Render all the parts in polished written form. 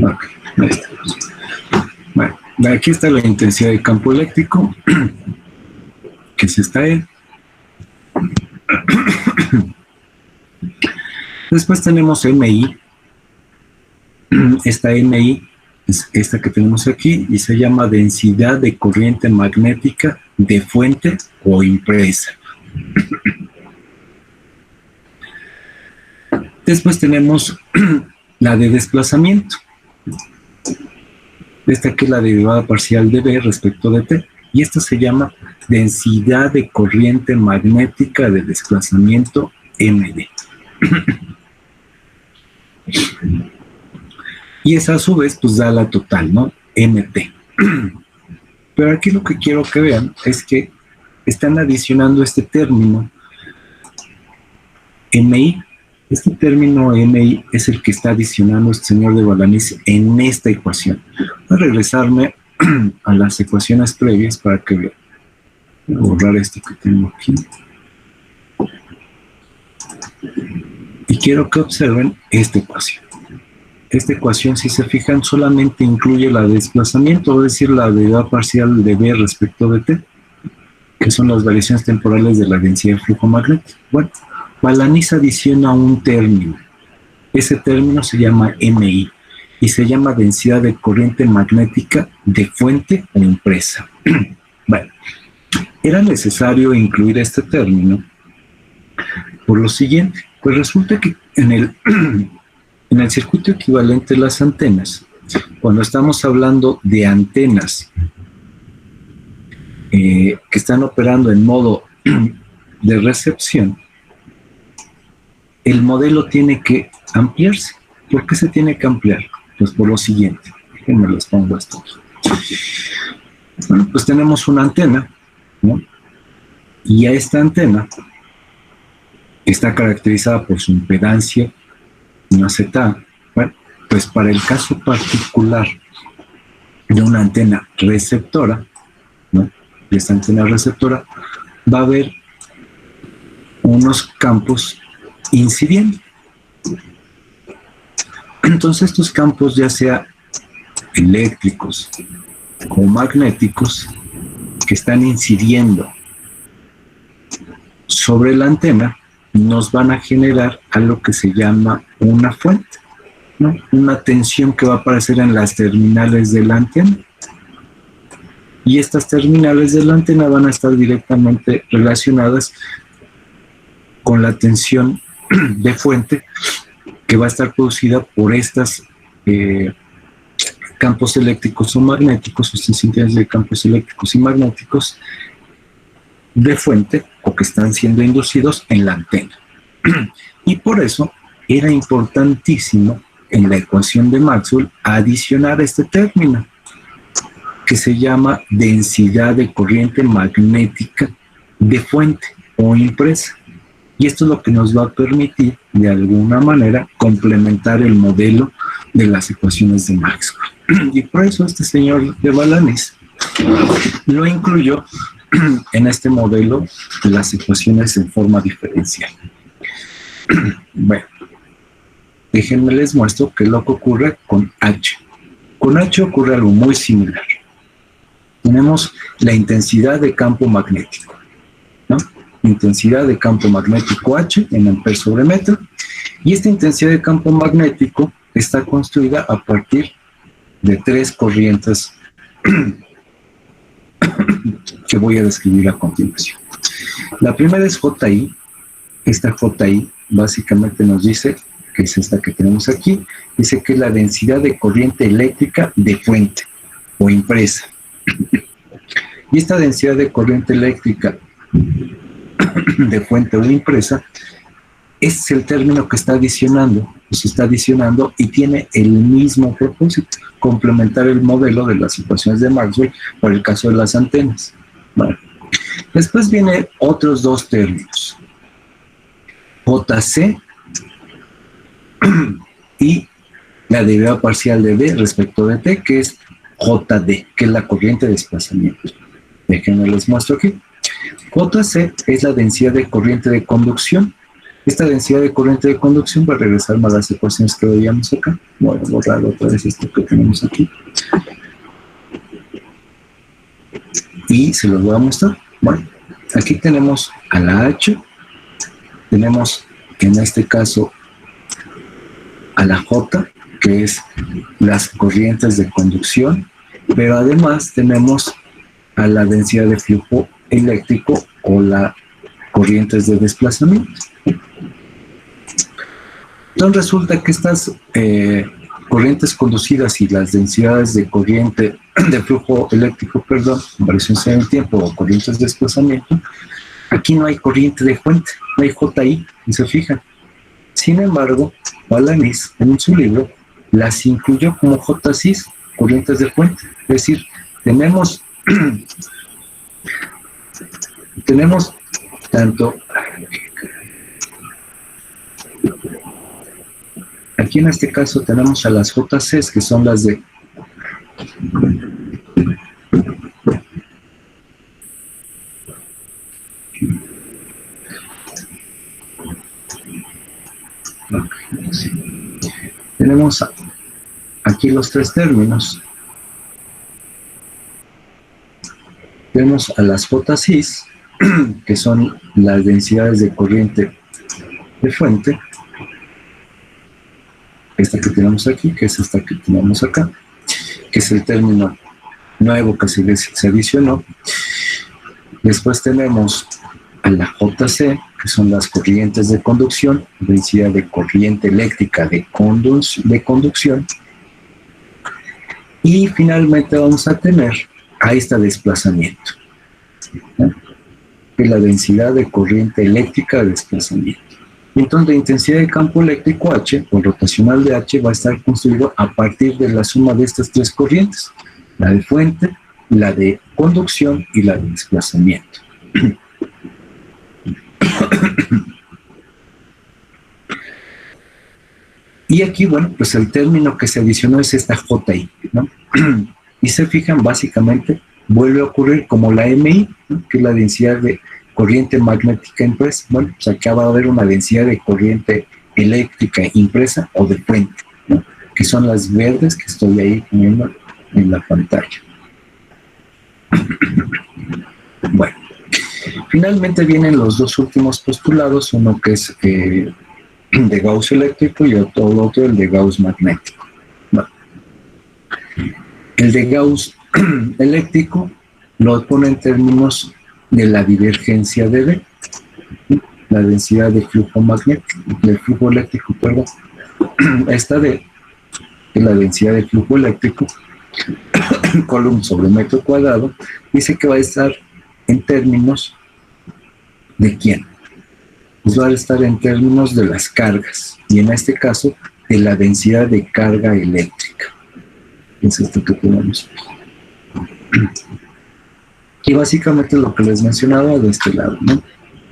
Ok, ahí estamos. Bueno, aquí está la intensidad de campo eléctrico, que es esta E. Después tenemos MI. Esta MI es esta que tenemos aquí y se llama densidad de corriente magnética de fuente o impresa. Después tenemos la de desplazamiento. Esta que es la derivada parcial de B respecto de T. Y esta se llama densidad de corriente magnética de desplazamiento MD. Y esa a su vez pues da la total, ¿no? MT. Pero aquí lo que quiero que vean es que están adicionando este término MI. Este término MI es el que está adicionando este señor de Balanis en esta ecuación. Voy a regresarme a las ecuaciones previas para que vean. Voy a borrar esto que tengo aquí. Y quiero que observen esta ecuación. Esta ecuación, si se fijan, solamente incluye la de desplazamiento, es decir, la derivada parcial de B respecto de T, que son las variaciones temporales de la densidad de flujo magnético. Bueno, Balanis adiciona un término. Ese término se llama MI y se llama densidad de corriente magnética de fuente o impresa. Bueno, era necesario incluir este término por lo siguiente. Pues resulta que en el circuito equivalente de las antenas, cuando estamos hablando de antenas que están operando en modo de recepción, el modelo tiene que ampliarse. ¿Por qué se tiene que ampliar? Pues por lo siguiente. Déjenme les pongo esto aquí. Bueno, pues tenemos una antena, ¿no? Y a esta antena está caracterizada por su impedancia, una ZA. Bueno, pues para el caso particular de una antena receptora, ¿no? De esta antena receptora, va a haber unos campos incidiendo. Entonces estos campos, ya sea eléctricos o magnéticos, que están incidiendo sobre la antena, nos van a generar algo que se llama una fuente, ¿no? Una tensión que va a aparecer en las terminales de la antena. Y estas terminales de la antena van a estar directamente relacionadas con la tensión de fuente que va a estar producida por estos campos eléctricos o magnéticos, estas intensidades de campos eléctricos y magnéticos de fuente o que están siendo inducidos en la antena. Y por eso era importantísimo en la ecuación de Maxwell adicionar este término que se llama densidad de corriente magnética de fuente o impresa. Y esto es lo que nos va a permitir, de alguna manera, complementar el modelo de las ecuaciones de Maxwell. Y por eso este señor de Balanis lo incluyó en este modelo de las ecuaciones en forma diferencial. Bueno, déjenme les muestro qué es lo que ocurre con H. Con H ocurre algo muy similar. Tenemos la intensidad de campo magnético, ¿no? Intensidad de campo magnético H en amperes sobre metro, y esta intensidad de campo magnético está construida a partir de tres corrientes que voy a describir a continuación. La primera es JI. Esta JI básicamente nos dice, que es esta que tenemos aquí, dice que es la densidad de corriente eléctrica de fuente o impresa. Y esta densidad de corriente eléctrica de fuente o impresa es el término que está adicionando, se está adicionando y tiene el mismo propósito, complementar el modelo de las ecuaciones de Maxwell para el caso de las antenas. Bueno, después vienen otros dos términos, JC y la derivada parcial de D respecto de T, que es JD, que es la corriente de desplazamiento. Déjenme les muestro aquí. JC es la densidad de corriente de conducción, Esta densidad de corriente de conducción va a regresar a las ecuaciones que veíamos acá. Voy a borrar otra vez esto que tenemos aquí. Y se los voy a mostrar. Bueno, aquí tenemos a la H, tenemos en este caso a la J, que es las corrientes de conducción, pero además tenemos a la densidad de flujo eléctrico o las corrientes de desplazamiento. Entonces resulta que estas corrientes conducidas y las densidades de corriente de flujo eléctrico, variaciones en el tiempo o corrientes de desplazamiento, aquí no hay corriente de fuente, no hay JI, si se fijan. Sin embargo, Balanis en su libro las incluyó como JCIS, corrientes de fuente. Es decir, tenemos tanto aquí en este caso tenemos a las JCs, que son las de tenemos aquí los tres términos. Tenemos a las JCs, que son las densidades de corriente de fuente, esta que tenemos aquí, que es esta que tenemos acá, que es el término nuevo que se adicionó. Después tenemos a la JC, que son las corrientes de conducción, densidad de corriente eléctrica de conducción. Y finalmente vamos a tener a esta desplazamiento, ¿no? Que es la densidad de corriente eléctrica de desplazamiento. Entonces la intensidad de campo eléctrico H, o rotacional de H, va a estar construido a partir de la suma de estas tres corrientes, la de fuente, la de conducción y la de desplazamiento. Y aquí, bueno, pues el término que se adicionó es esta JI, ¿no? Y se fijan, básicamente vuelve a ocurrir como la MI, ¿no? Que es la densidad de corriente magnética impresa. Bueno, pues acá va a haber una densidad de corriente eléctrica impresa o de fuente, ¿no? Que son las verdes que estoy ahí poniendo en la pantalla. Bueno, finalmente vienen los dos últimos postulados, uno que es de Gauss eléctrico y otro el de Gauss magnético. Bueno, el de Gauss eléctrico lo pone en términos de la divergencia de B, la densidad de flujo magnético, del flujo eléctrico, perdón. Esta de la densidad de flujo eléctrico, Coulomb sobre metro cuadrado, dice que va a estar en términos ¿de quién? Pues va a estar en términos de las cargas, y en este caso de la densidad de carga eléctrica. Es esto que tenemos aquí. Y básicamente lo que les mencionaba de este lado, ¿no?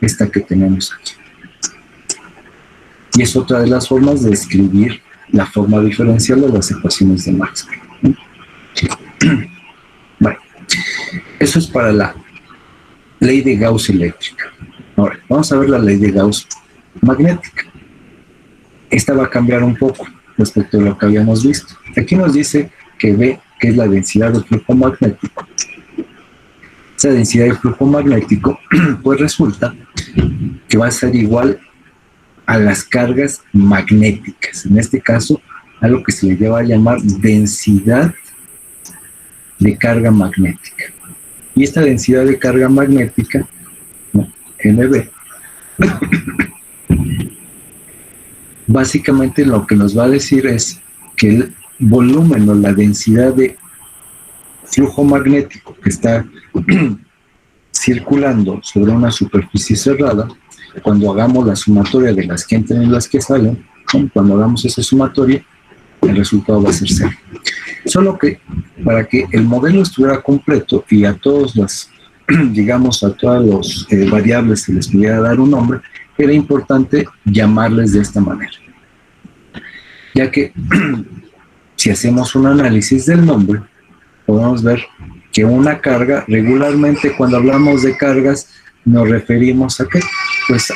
Esta que tenemos aquí. Y es otra de las formas de escribir la forma diferencial de las ecuaciones de Maxwell, ¿no? Bueno, eso es para la ley de Gauss eléctrica. Ahora, vamos a ver la ley de Gauss magnética. Esta va a cambiar un poco respecto a lo que habíamos visto. Aquí nos dice que B, que es la densidad de flujo magnético. Esa densidad de flujo magnético, pues resulta que va a ser igual a las cargas magnéticas. En este caso, a lo que se le lleva a llamar densidad de carga magnética. Y esta densidad de carga magnética, ¿no? NB, básicamente lo que nos va a decir es que el volumen o la densidad de flujo magnético que está circulando sobre una superficie cerrada, cuando hagamos la sumatoria de las que entran y las que salen, ¿no? Cuando hagamos esa sumatoria, el resultado va a ser cero. Solo que para que el modelo estuviera completo y a todas las, digamos, a todas las variables se les pudiera dar un nombre, era importante llamarles de esta manera. Ya que si hacemos un análisis del nombre, podemos ver que una carga, regularmente cuando hablamos de cargas, nos referimos a qué? Pues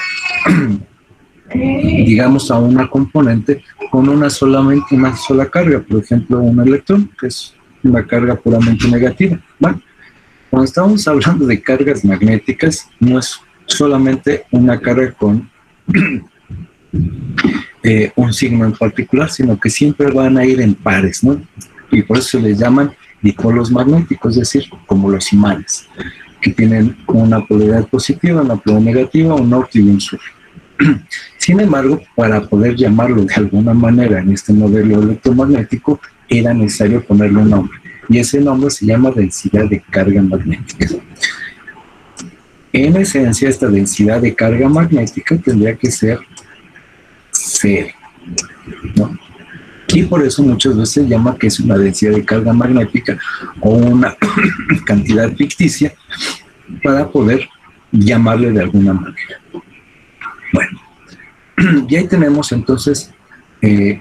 digamos, a una componente con una sola carga, por ejemplo, un electrón, que es una carga puramente negativa. Bueno, cuando estamos hablando de cargas magnéticas, no es solamente una carga con un signo en particular, sino que siempre van a ir en pares, ¿no? Y por eso se les llaman dipolos magnéticos, es decir, como los imanes, que tienen una polaridad positiva, una polaridad negativa, un norte y un sur. Sin embargo, para poder llamarlo de alguna manera en este modelo electromagnético, era necesario ponerle un nombre. Y ese nombre se llama densidad de carga magnética. En esencia, esta densidad de carga magnética tendría que ser cero, ¿no? Y por eso muchas veces se llama que es una densidad de carga magnética o una cantidad ficticia para poder llamarle de alguna manera. Bueno, y ahí tenemos entonces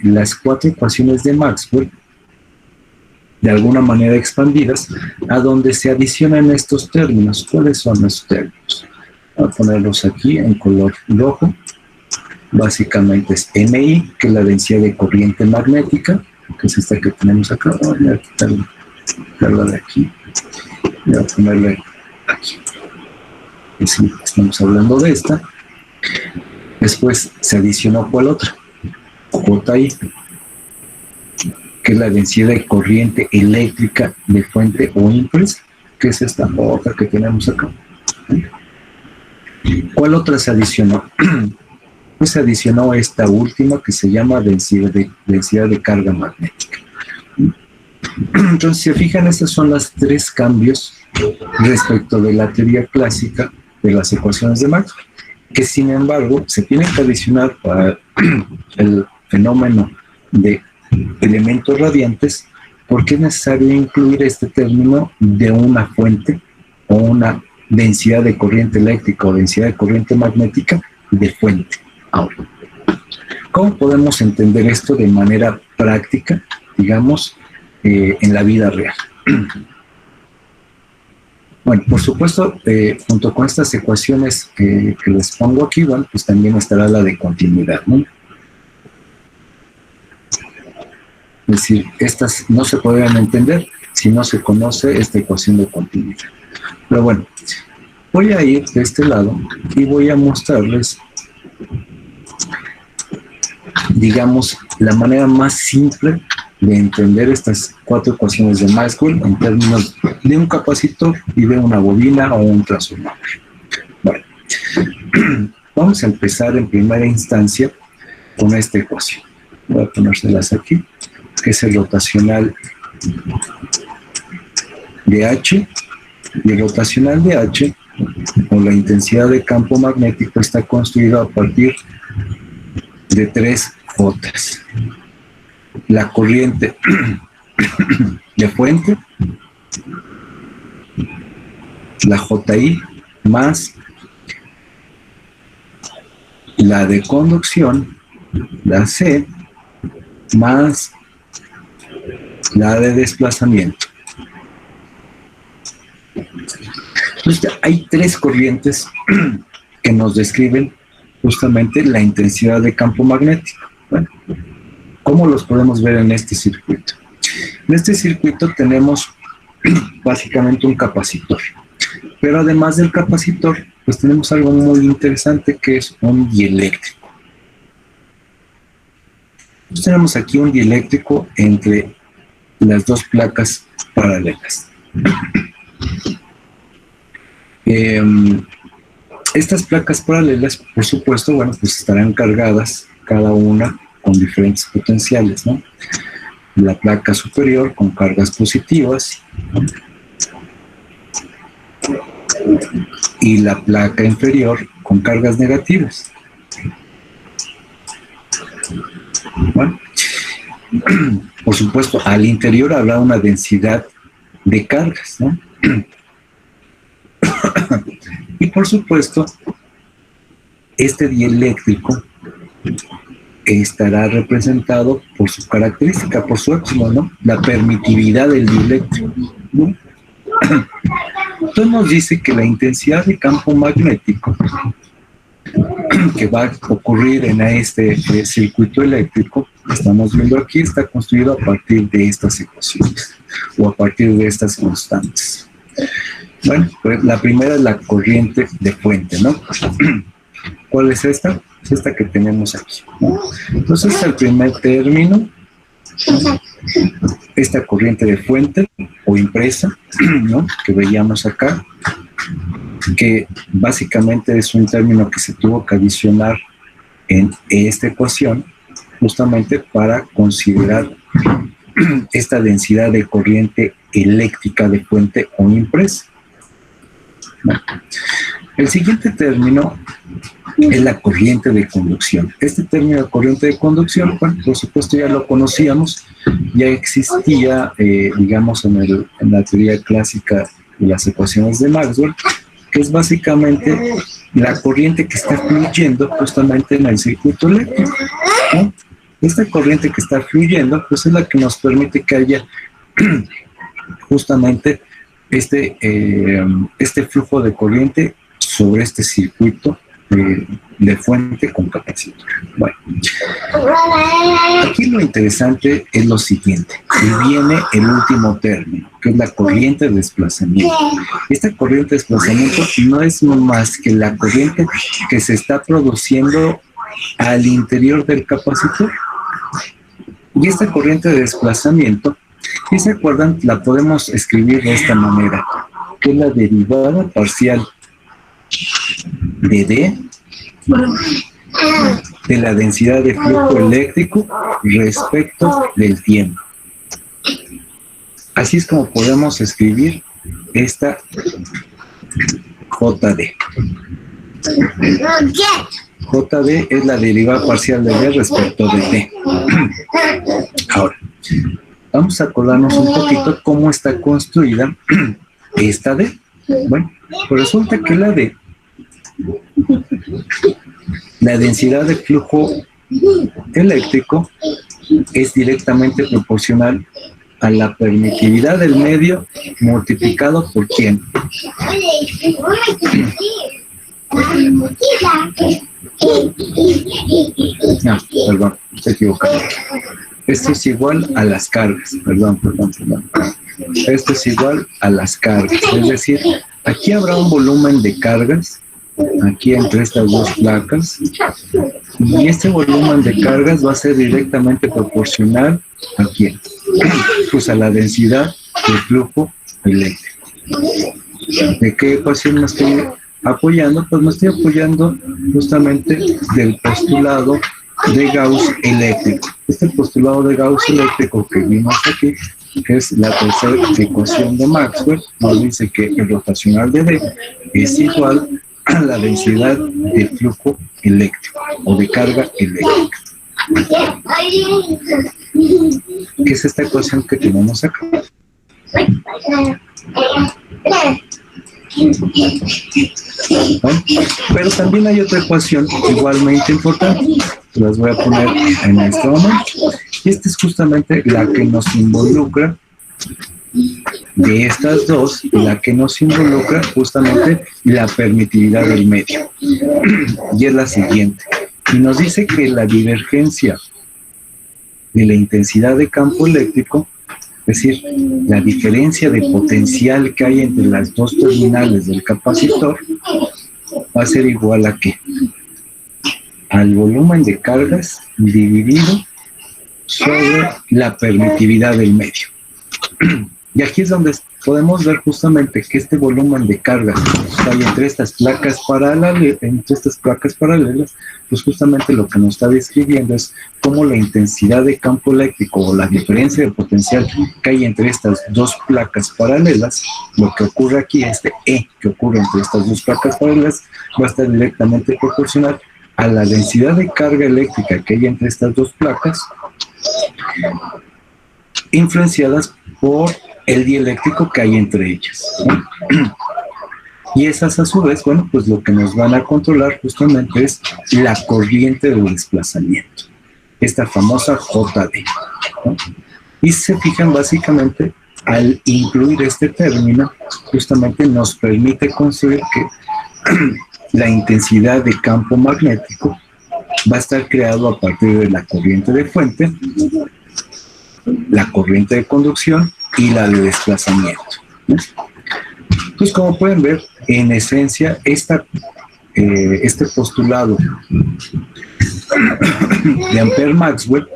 las 4 ecuaciones de Maxwell, de alguna manera expandidas, a donde se adicionan estos términos. ¿Cuáles son los términos? Voy a ponerlos aquí en color rojo. Básicamente es MI, que es la densidad de corriente magnética, que es esta que tenemos acá. Voy a quitarla de aquí. Voy a ponerle aquí. Sí, estamos hablando de esta. Después se adicionó ¿cuál otra? JI, que es la densidad de corriente eléctrica de fuente o impresa, que es esta otra que tenemos acá. ¿Cuál otra se adicionó? Pues se adicionó esta última que se llama densidad de carga magnética. Entonces, si se fijan, estos son los 3 cambios respecto de la teoría clásica de las ecuaciones de Maxwell, que sin embargo se tienen que adicionar para el fenómeno de elementos radiantes, porque es necesario incluir este término de una fuente o una densidad de corriente eléctrica o densidad de corriente magnética de fuente. Ahora, ¿cómo podemos entender esto de manera práctica, digamos, en la vida real? Bueno, por supuesto, junto con estas ecuaciones que les pongo aquí, bueno, pues también estará la de continuidad, ¿no? Es decir, estas no se podrían entender si no se conoce esta ecuación de continuidad. Pero bueno, voy a ir de este lado y voy a mostrarles, digamos, la manera más simple de entender estas 4 ecuaciones de Maxwell en términos de un capacitor y de una bobina o un transformador. Bueno, vamos a empezar en primera instancia con esta ecuación. Voy a ponérselas aquí, que es el rotacional de H, y el rotacional de H, o la intensidad de campo magnético, está construido a partir de 3 Jotas. La corriente de fuente, la JI, más la de conducción, la C, más la de desplazamiento. Entonces, hay 3 corrientes que nos describen justamente la intensidad de campo magnético. Bueno, ¿cómo los podemos ver en este circuito? En este circuito tenemos básicamente un capacitor, pero además del capacitor, pues tenemos algo muy interesante que es un dieléctrico. Entonces tenemos aquí un dieléctrico entre las 2 placas paralelas. Estas placas paralelas, por supuesto, bueno, pues estarán cargadas cada una con diferentes potenciales, ¿no? La placa superior con cargas positivas y la placa inferior con cargas negativas. Bueno, por supuesto, al interior habrá una densidad de cargas, ¿no? Y por supuesto, este dieléctrico estará representado por su característica, por su éxito, ¿no? La permitividad del dieléctrico, ¿no? Entonces nos dice que la intensidad de campo magnético que va a ocurrir en este circuito eléctrico que estamos viendo aquí está construido a partir de estas ecuaciones o a partir de estas constantes. Bueno, pues la primera es la corriente de fuente, ¿no? ¿Cuál es esta? Es esta que tenemos aquí, ¿no? Entonces, el primer término, esta corriente de fuente o impresa, ¿no? Que veíamos acá, que básicamente es un término que se tuvo que adicionar en esta ecuación justamente para considerar esta densidad de corriente eléctrica de fuente o impresa. Bueno, el siguiente término es la corriente de conducción. Este término de corriente de conducción, bueno, por supuesto ya lo conocíamos, ya existía, digamos, en la teoría clásica de las ecuaciones de Maxwell, que es básicamente la corriente que está fluyendo justamente en el circuito eléctrico, ¿no? Esta corriente que está fluyendo, pues es la que nos permite que haya justamente este flujo de corriente sobre este circuito de fuente con capacitor. Bueno, aquí lo interesante es lo siguiente, y viene el último término, que es la corriente de desplazamiento. Esta corriente de desplazamiento no es más que la corriente que se está produciendo al interior del capacitor. Y esta corriente de desplazamiento, si se acuerdan, la podemos escribir de esta manera, que es la derivada parcial de D de la densidad de flujo eléctrico respecto del tiempo. Así es como podemos escribir esta JD. JD es la derivada parcial de D respecto de T. Ahora, vamos a acordarnos un poquito cómo está construida esta D. Bueno, pues resulta que la D, la densidad de flujo eléctrico es directamente proporcional a la permitividad del medio multiplicado por ¿quién? No, perdón, estoy equivocado. Esto es igual a las cargas, perdón. Esto es igual a las cargas, es decir, aquí habrá un volumen de cargas, aquí entre estas dos placas, y este volumen de cargas va a ser directamente proporcional ¿a quién? Pues a la densidad del flujo eléctrico. ¿De qué ecuación me estoy apoyando? Pues me estoy apoyando justamente del postulado de Gauss eléctrico. Este postulado de Gauss eléctrico que vimos aquí, que es la tercera ecuación de Maxwell, nos dice que el rotacional de D es igual a la densidad de flujo eléctrico o de carga eléctrica. ¿Qué es esta ecuación que tenemos acá? Bueno, pero también hay otra ecuación igualmente importante, las voy a poner en este momento, y esta es justamente la que nos involucra de estas dos, la que nos involucra justamente la permitividad del medio, y es la siguiente, y nos dice que la divergencia de la intensidad de campo eléctrico, es decir, la diferencia de potencial que hay entre las dos terminales del capacitor, va a ser igual a ¿qué? Al volumen de cargas dividido sobre la permitividad del medio. Y aquí es donde podemos ver justamente que este volumen de carga que hay entre estas placas paralelas, pues justamente lo que nos está describiendo es cómo la intensidad de campo eléctrico o la diferencia de potencial que hay entre estas dos placas paralelas, lo que ocurre aquí, este E que ocurre entre estas dos placas paralelas, va a estar directamente proporcional a la densidad de carga eléctrica que hay entre estas dos placas, influenciadas por el dieléctrico que hay entre ellas, ¿no? Y esas a su vez, bueno, pues lo que nos van a controlar justamente es la corriente de desplazamiento, esta famosa JD, ¿no? Y se fijan básicamente, al incluir este término, justamente nos permite construir que la intensidad de campo magnético va a estar creado a partir de la corriente de fuente, la corriente de conducción y la de desplazamiento. Pues como pueden ver, en esencia, este postulado de Ampère-Maxwell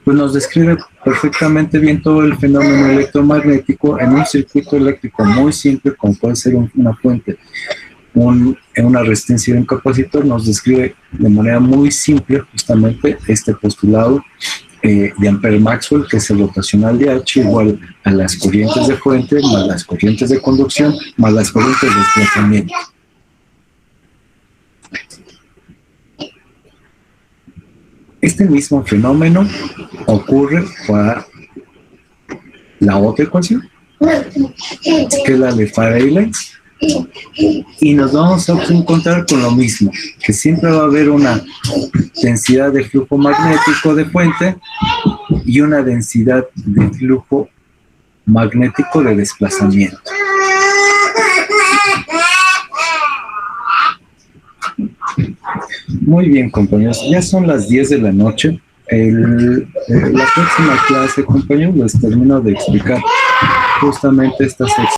pues nos describe perfectamente bien todo el fenómeno electromagnético en un circuito eléctrico muy simple, como puede ser una fuente, una resistencia de un capacitor. Nos describe de manera muy simple justamente este postulado de Ampère-Maxwell, que es el rotacional de H igual a las corrientes de fuente más las corrientes de conducción más las corrientes de desplazamiento. Este mismo fenómeno ocurre para la otra ecuación, que es la de Faraday-Lenz, y nos vamos a encontrar con lo mismo, que siempre va a haber una densidad de flujo magnético de fuente y una densidad de flujo magnético de desplazamiento. Muy bien, compañeros, ya son las 10 de la noche. La próxima clase, compañeros, les termino de explicar justamente esta sección.